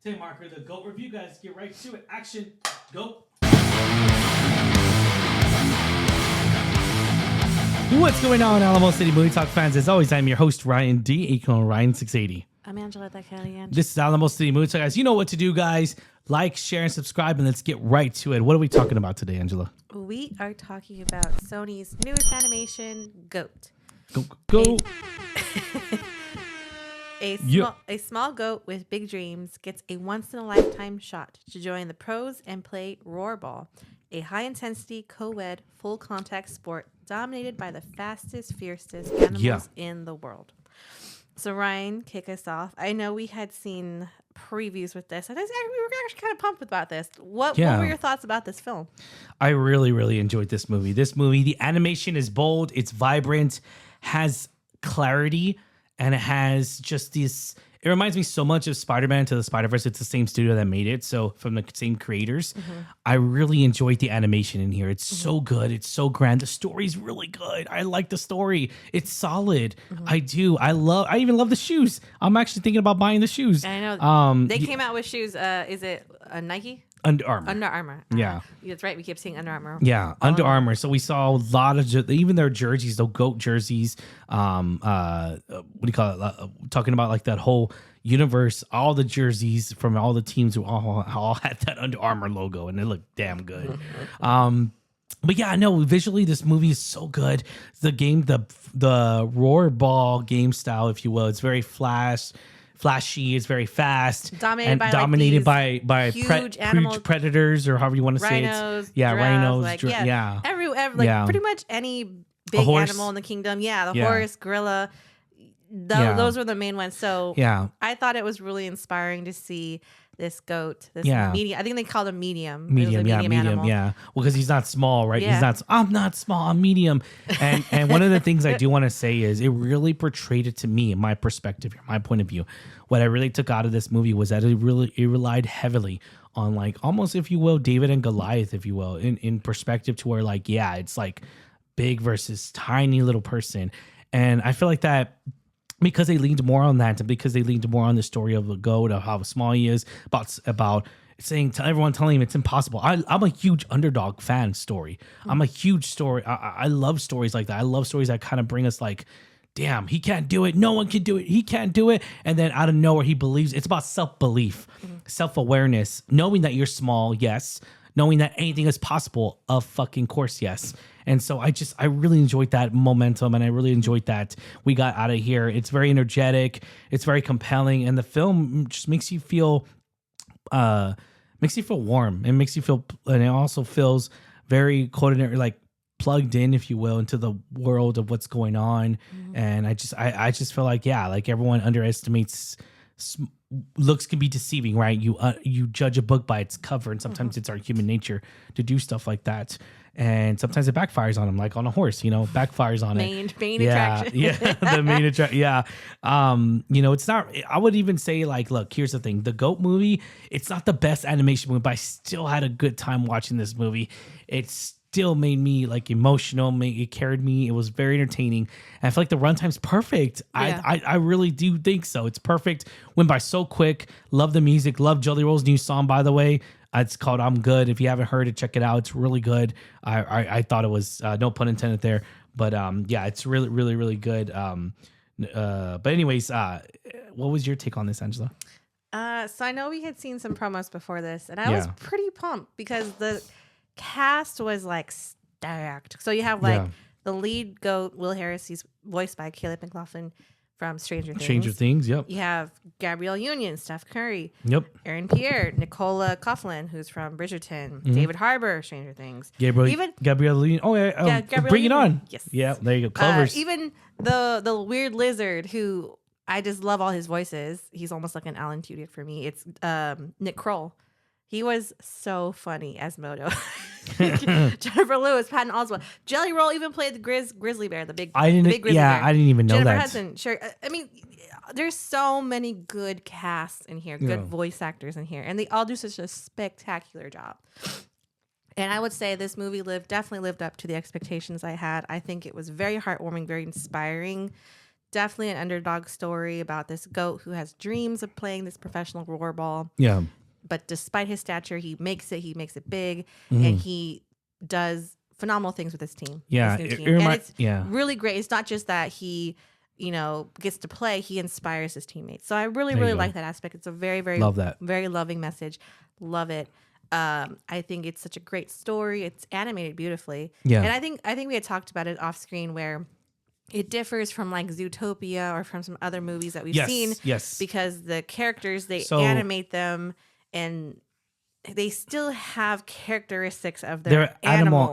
10 marker, the GOAT review, guys. Get right to it. Action. Go. What's going on, Alamo City Movie Talk fans? As always, I'm your host, Ryan D. Aka Ryan680. I'm Angela Kelly. This is Alamo City Movie Talk, guys. You know what to do, guys. Like, share, and subscribe, and let's get right to it. What are we talking about today, Angela? We are talking about Sony's newest animation, GOAT. Go. A small goat with big dreams gets a once-in-a-lifetime shot to join the pros and play Roarball, a high-intensity, co-ed, full-contact sport dominated by the fastest, fiercest animals in the world. So, Ryan, kick us off. I know we had seen previews with this. We were actually kind of pumped about this. What were your thoughts about this film? I really, really enjoyed this movie. The animation is bold, it's vibrant, has clarity, and it has just this. It reminds me so much of Spider-Man to the Spider-Verse. It's the same studio that made it, so from the same creators. Mm-hmm. I really enjoyed the animation in here. It's so good. It's so grand. The story's really good. I like the story. It's solid. Mm-hmm. I do. I even love the shoes. I'm actually thinking about buying the shoes. I know. They came out with shoes. Is it a Nike? Under Armour. Under Armour. Yeah. That's right. We kept seeing Under Armour. Yeah, Under Armour. So we saw a lot of even their jerseys, the GOAT jerseys. What do you call it? Talking about like that whole universe, all the jerseys from all the teams who all had that Under Armour logo, and they look damn good. But yeah, no, visually this movie is so good. The game, the Roarball game style, if you will, it's very flashy, it's very fast, dominated by huge predators, or however you want to say it. Yeah, rhinos. Pretty much any big animal in the kingdom. Yeah, the horse, gorilla. Those were the main ones. So I thought it was really inspiring to see this goat, medium. I think they called him medium. Medium. Well, because he's not small, right? Yeah. I'm not small, I'm medium. And one of the things I do want to say is it really portrayed it to me, in my perspective, my point of view. What I really took out of this movie was that it relied heavily on, like, almost, if you will, David and Goliath, if you will, in perspective, to where, like, it's like big versus tiny little person. And I feel like that, because they leaned more on that, and because they leaned more on the story of the goat, of how small he is, about saying to everyone, telling him it's impossible. I'm a huge underdog fan story. I'm a huge story. I love stories like that. I love stories that kind of bring us like, damn, he can't do it. No one can do it. He can't do it. And then out of nowhere, he believes. It's about self-belief, self-awareness, knowing that you're small, yes. Knowing that anything is possible, of fucking course, yes. And so I really enjoyed that momentum, and I really enjoyed that we got out of here. It's very energetic, it's very compelling, and the film just makes you feel warm. It makes you feel, and it also feels very like plugged in, if you will, into the world of what's going on. And I just feel like like everyone underestimates. Looks can be deceiving, right? You judge a book by its cover, and sometimes it's our human nature to do stuff like that. And sometimes it backfires on them, like on a horse, backfires on it. Main attraction. The main attraction. Yeah. It's not, I would even say, like, look, here's the thing. The GOAT movie, it's not the best animation movie, but I still had a good time watching this movie. It still made me like emotional. It carried me. It was very entertaining. And I feel like the runtime's perfect. Yeah. I really do think so. It's perfect. Went by so quick. Love the music. Love Jelly Roll's new song, by the way. It's called "I'm Good." If you haven't heard it, check it out. It's really good. I thought it was, no pun intended there, but it's really, really, really good. But anyways, what was your take on this, Angela? So I know we had seen some promos before this, and I was pretty pumped because the cast was like stacked. So you have the lead goat, Will Harris. He's voiced by Caleb McLaughlin from Stranger Things. Yep. You have Gabrielle Union, Steph Curry. Yep. Aaron Pierre, Nicola Coughlan, who's from Bridgerton. David Harbour, Stranger Things. Gabrielle Union. Oh, yeah. Bring it on. Yes. Yeah, there you go. Clovers. Even the weird lizard, who I just love all his voices. He's almost like an Alan Tudyk for me. It's Nick Kroll. He was so funny as Moto. Jennifer Lewis, Patton Oswalt, Jelly Roll even played the grizzly bear, the big grizzly bear. I didn't even know Jennifer that. Hudson, sure. I mean, there's so many good casts in here, good voice actors in here, and they all do such a spectacular job. And I would say this movie definitely lived up to the expectations I had. I think it was very heartwarming, very inspiring definitely an underdog story about this goat who has dreams of playing this professional rollerball. Yeah. But despite his stature, he makes it big, and Mhm. he does phenomenal things with his team. Yeah. His new team. It And it's yeah. really great. It's not just that he, gets to play, he inspires his teammates. So I really, There you really go. like that aspect. It's a very, very, Love that. very loving message. Love it. I think it's such a great story. It's animated beautifully. Yeah. And I think we had talked about it off screen where it differs from like Zootopia or from some other movies that we've seen. Yes. Because the characters, they So- animate them and they still have characteristics of their They're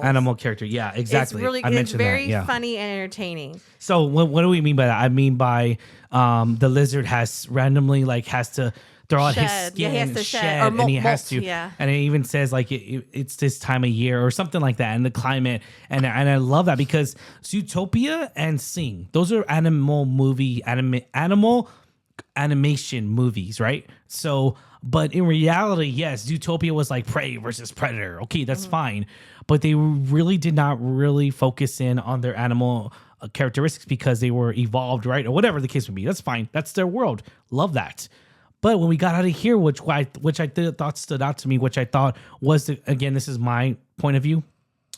animal character. Yeah, exactly. It's really I it's mentioned very that. Yeah. funny and entertaining. So what do we mean by that? I mean by the lizard has randomly has to throw out his Shed. skin, Yeah, he has to shed. Or and he has molt, to, yeah. and it even says it's this time of year or something like that, and the climate, and I love that because Zootopia and Sing, those are animal animation movies, right? So, but in reality, yes, Zootopia was like prey versus predator. Okay, that's fine, but they really did not really focus in on their animal characteristics because they were evolved, right, or whatever the case would be. That's fine. That's their world. Love that. But when we got out of here, which I thought stood out to me, which I thought was again, this is my point of view.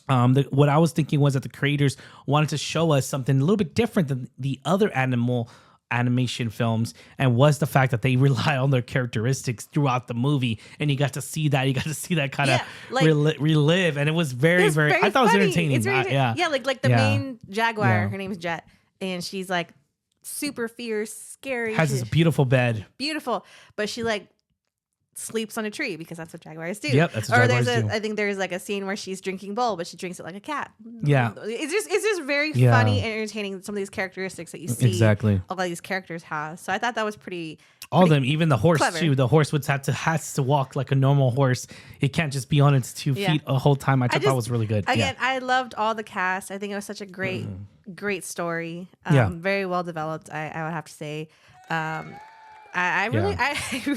What I was thinking was that the creators wanted to show us something a little bit different than the other animal animation films, and was the fact that they rely on their characteristics throughout the movie, and you got to see that kind of relive, and it was very, very, I thought funny. it was entertaining. It's very, yeah, like the main jaguar, Yeah. her name's Jet, and she's like super fierce, scary. has this beautiful bed. Beautiful, but she like sleeps on a tree because that's what jaguars do. Yep, that's what or jaguars do. I think there's like a scene where she's drinking bowl, but she drinks it like a cat. Yeah. It's just very Yeah. funny and entertaining. Some of these characteristics that you see, Exactly. all of these characters have. So I thought that was pretty. All of them, even the horse clever. too. The horse would has to walk like a normal horse. It can't just be on its 2 Yeah. feet the whole time. I thought that was really good. Again, Yeah. I loved all the cast. I think it was such a great story. Yeah. Very well developed. I would have to say. I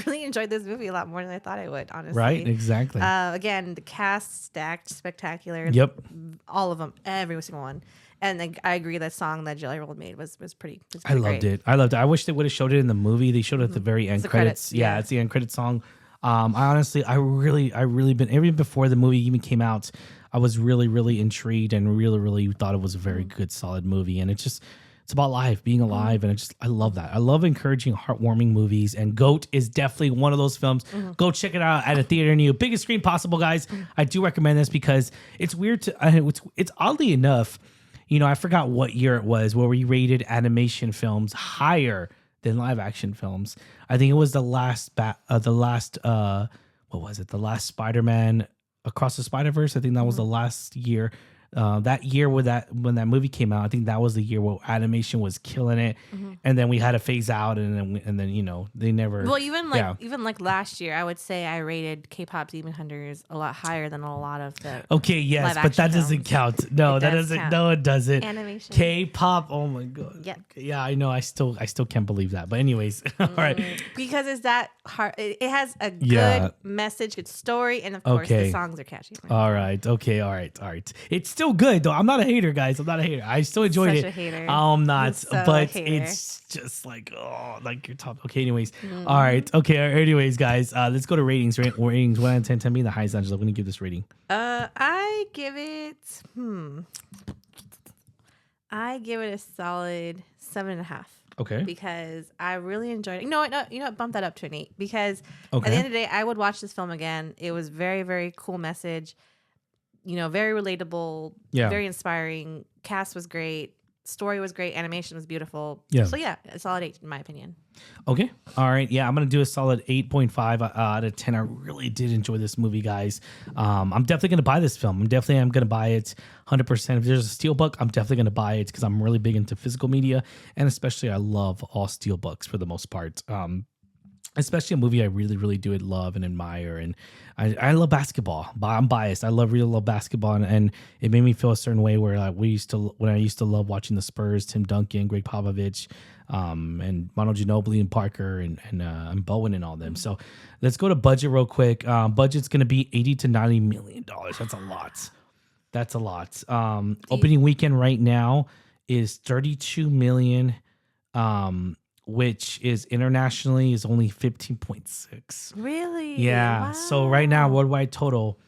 really enjoyed this movie a lot more than I thought I would. Honestly, Right? Exactly. Again, the cast stacked, spectacular. Yep. All of them, every single one. And I agree that song that Jelly Roll made was pretty. I loved it. I wish they would have showed it in the movie. They showed it at the very end the credits. credits, Yeah, yeah. it's the end credit song. I really been even before the movie even came out, I was really, really intrigued and really, really thought it was a very good, solid movie. And it's about life, being alive, and I love that. I love encouraging heartwarming movies, and Goat is definitely one of those films. Go check it out at a theater near you, biggest screen possible, guys. I do recommend this because it's weird it's oddly enough, I forgot what year it was where we rated animation films higher than live action films. I think it was the last what was it? The last Spider-Man Across the Spider-Verse. I think that was the last year. That year when that movie came out, I think that was the year where animation was killing it, and then we had to phase out, and then they never. Well, even like last year, I would say I rated K-pop Demon Hunters a lot higher than a lot of the. Okay, yes, live but that action doesn't films. count. No, It that does doesn't. count. No, it doesn't. Animation. K-pop. Oh my god. Yep. Yeah, I know. I still can't believe that. But anyways, all right. Because it's that hard. It has a good Yeah. message, good story, and of course Okay. the songs are catchy. All right. Okay. All right. It's still good though. I'm not a hater, guys. I'm not a hater. I still enjoyed Such it. a hater. I'm not, He's so a but hater. it's just like your top. Okay. Anyways. All right. Okay. Anyways, guys, let's go to ratings. Ratings 1 out of 10. Tell me the highest, Angela. When you give this rating? I give it. I give it a solid 7.5. Okay. Because I really enjoyed it. You know what? Bump that up to an 8. Because at Okay. the end of the day, I would watch this film again. It was very, very cool message. Very relatable. Yeah. Very inspiring. Cast was great. Story was great. Animation was beautiful. Yeah. So yeah, a solid 8 in my opinion. Okay. All right. Yeah, I'm going to do a solid 8.5 out of 10. I really did enjoy this movie, guys. I'm definitely going to buy this film. I'm going to buy it 100%. If there's a steelbook, I'm definitely going to buy it because I'm really big into physical media. And especially I love all steelbooks for the most part. Especially a movie I really, really do love and admire. And I love basketball, but I'm biased. I really love basketball. And it made me feel a certain way where when I used to love watching the Spurs, Tim Duncan, Greg Popovich, and Manu Ginobili and Parker and Bowen and all them. So let's go to budget real quick. Budget's going to be $80 to $90 million. That's a lot. Opening weekend right now is 32 million. which is internationally is only 15.6. Really? Yeah. Wow. So right now, worldwide total,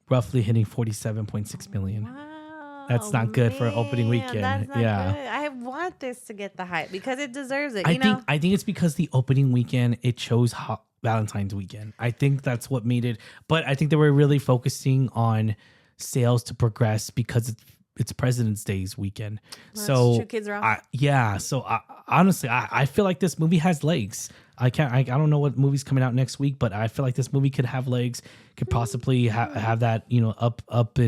roughly hitting 47.6 million. Wow. That's not good for an opening weekend. That's not Yeah. good. I want this to get the hype because it deserves it. I think it's because the opening weekend it chose Valentine's weekend. I think that's what made it. But I think they were really focusing on sales to progress because it's President's Day's weekend. Well, so true, kids are off. Honestly, I feel like this movie has legs. I don't know what movie's coming out next week, but I feel like this movie could have legs. Could possibly have that up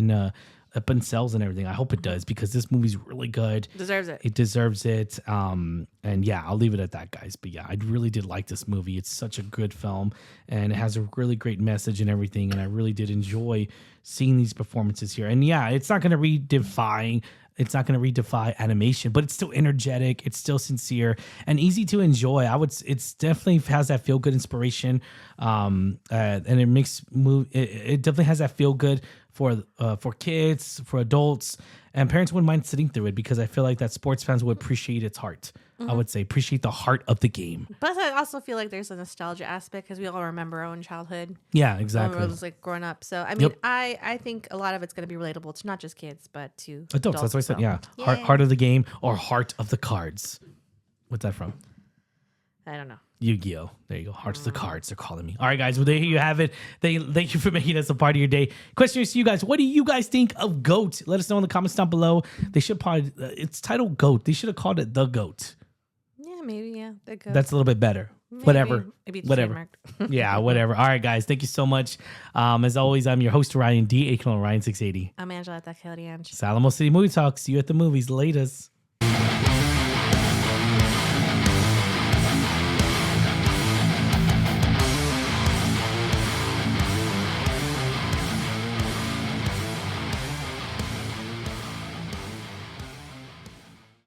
in sales and everything. I hope it does because this movie's really good. Deserves it. It deserves it. And yeah, I'll leave it at that, guys. But yeah, I really did like this movie. It's such a good film and it has a really great message and everything. And I really did enjoy seeing these performances here. And yeah, it's not going to redefine animation, but it's still energetic. It's still sincere and easy to enjoy. It's definitely has that feel good inspiration. And it makes it definitely has that feel good for kids, for adults, and parents wouldn't mind sitting through it because I feel like that sports fans would appreciate its heart. I would say appreciate the heart of the game. But I also feel like there's a nostalgia aspect because we all remember our own childhood. Yeah, exactly. It was like growing up. So I mean, I think a lot of it's going to be relatable to not just kids, but to adults. That's what I said. Yeah, heart of the game or heart of the cards. What's that from? I don't know. Yu-Gi-Oh! There you go. Hearts of the cards, they're calling me. All right, guys. Well, there you have it. Thank you for making us a part of your day. Question is to you guys. What do you guys think of GOAT? Let us know in the comments down below. They should probably, it's titled GOAT. They should have called it The GOAT. Yeah, maybe. Yeah, The GOAT. That's a little bit better. Maybe. Whatever. Maybe it's whatever. trademarked. Yeah, whatever. All right, guys. Thank you so much. As always, I'm your host, Ryan D. Ryan 680. I'm Angela Takelianch. It's Alamo City Movie Talk. See you at the movies. Latest.